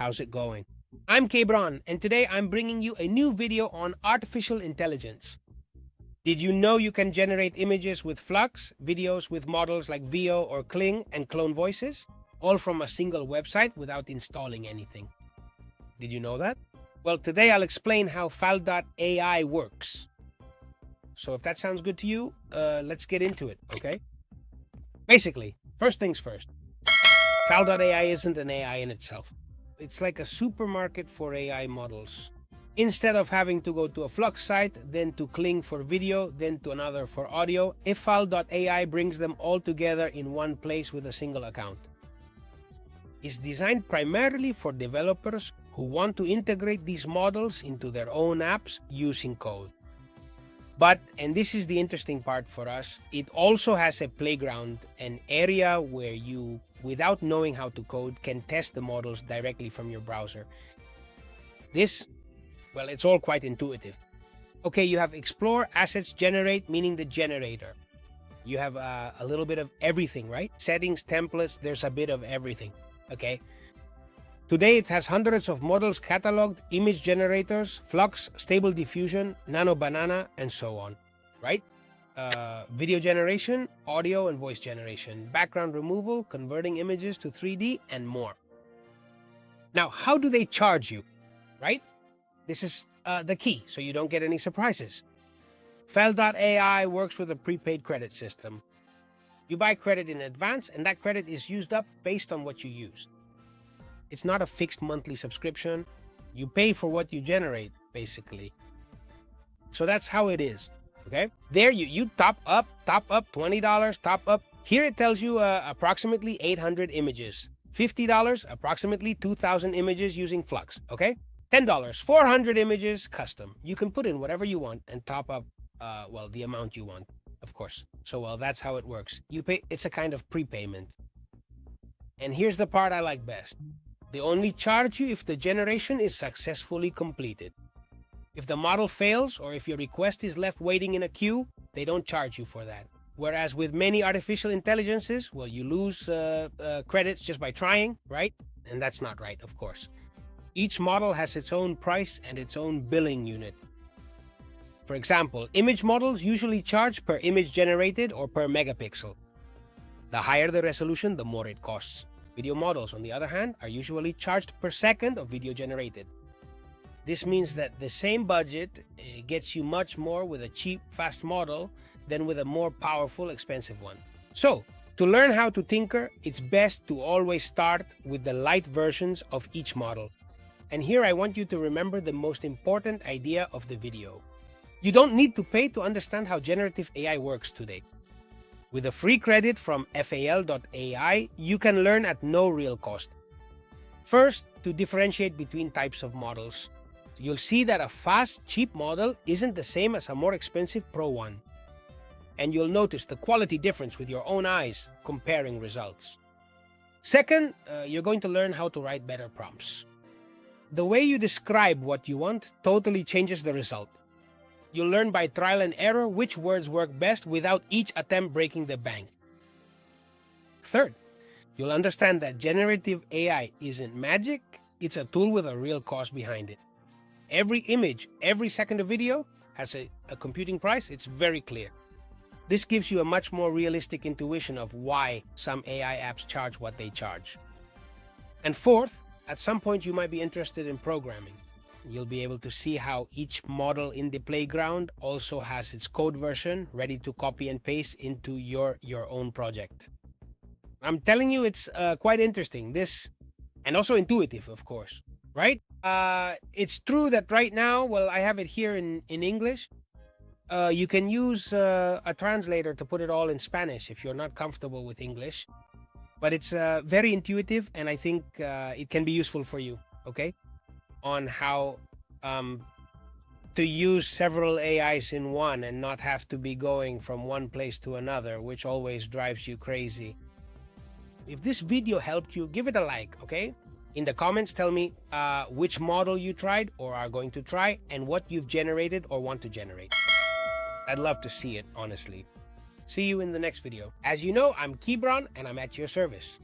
How's it going? I'm Kebron, and today I'm bringing you a new video on artificial intelligence. Did you know you can generate images with Flux, videos with models like Veo or Kling, and clone voices, all from a single website without installing anything? Did you know that? Well, today I'll explain how File.ai works. So if that sounds good to you, let's get into it, okay? Basically, first things first. File.ai isn't an AI in itself. It's like a supermarket for AI models. Instead of having to go to a Flux site, then to Kling for video, then to another for audio, File.ai brings them all together in one place with a single account. It's designed primarily for developers who want to integrate these models into their own apps using code. But, and this is the interesting part for us, it also has a playground, an area where you, without knowing how to code, can test the models directly from your browser. This, well, it's all quite intuitive. Okay, you have Explore, Assets, Generate, meaning the generator. You have a little bit of everything, right? Settings, templates, there's a bit of everything, okay? Today it has hundreds of models cataloged, image generators, Flux, Stable Diffusion, Nano Banana, and so on, right? Video generation, audio and voice generation, background removal, converting images to 3D, and more. Now, how do they charge you, right? This is the key, so you don't get any surprises. Fal.ai works with a prepaid credit system. You buy credit in advance, and that credit is used up based on what you used. It's not a fixed monthly subscription. You pay for what you generate, basically. So that's how it is, okay? There you top up $20, top up. Here it tells you approximately 800 images. $50, approximately 2,000 images using Flux, okay? $10, 400 images custom. You can put in whatever you want and top up, well, the amount you want, of course. So, well, that's how it works. You pay, it's a kind of prepayment. And here's the part I like best. They only charge you if the generation is successfully completed. If the model fails or if your request is left waiting in a queue, they don't charge you for that. Whereas with many artificial intelligences, well, you lose credits just by trying, right? And that's not right, of course. Each model has its own price and its own billing unit. For example, image models usually charge per image generated or per megapixel. The higher the resolution, the more it costs. Video models, on the other hand, are usually charged per second of video generated. This means that the same budget gets you much more with a cheap, fast model than with a more powerful, expensive one. So, to learn how to tinker, it's best to always start with the light versions of each model. And here I want you to remember the most important idea of the video. You don't need to pay to understand how generative AI works today. With a free credit from fal.ai, you can learn at no real cost. First, to differentiate between types of models. You'll see that a fast, cheap model isn't the same as a more expensive pro one. And you'll notice the quality difference with your own eyes comparing results. Second, you're going to learn how to write better prompts. The way you describe what you want totally changes the result. You'll learn by trial and error which words work best without each attempt breaking the bank. Third, you'll understand that generative AI isn't magic, it's a tool with a real cost behind it. Every image, every second of video has a computing price, it's very clear. This gives you a much more realistic intuition of why some AI apps charge what they charge. And fourth, at some point you might be interested in programming. You'll be able to see how each model in the playground also has its code version ready to copy and paste into your own project. I'm telling you, it's quite interesting. This, and also intuitive, of course, right? It's true that right now, well, I have it here in English. You can use a translator to put it all in Spanish if you're not comfortable with English. But it's very intuitive, and I think it can be useful for you, okay? On how to use several AIs in one and not have to be going from one place to another, which always drives you crazy. If this video helped you, give it a like, okay? In the comments, tell me which model you tried or are going to try and what you've generated or want to generate. I'd love to see it, honestly. See you in the next video. As you know, I'm Kebron and I'm at your service.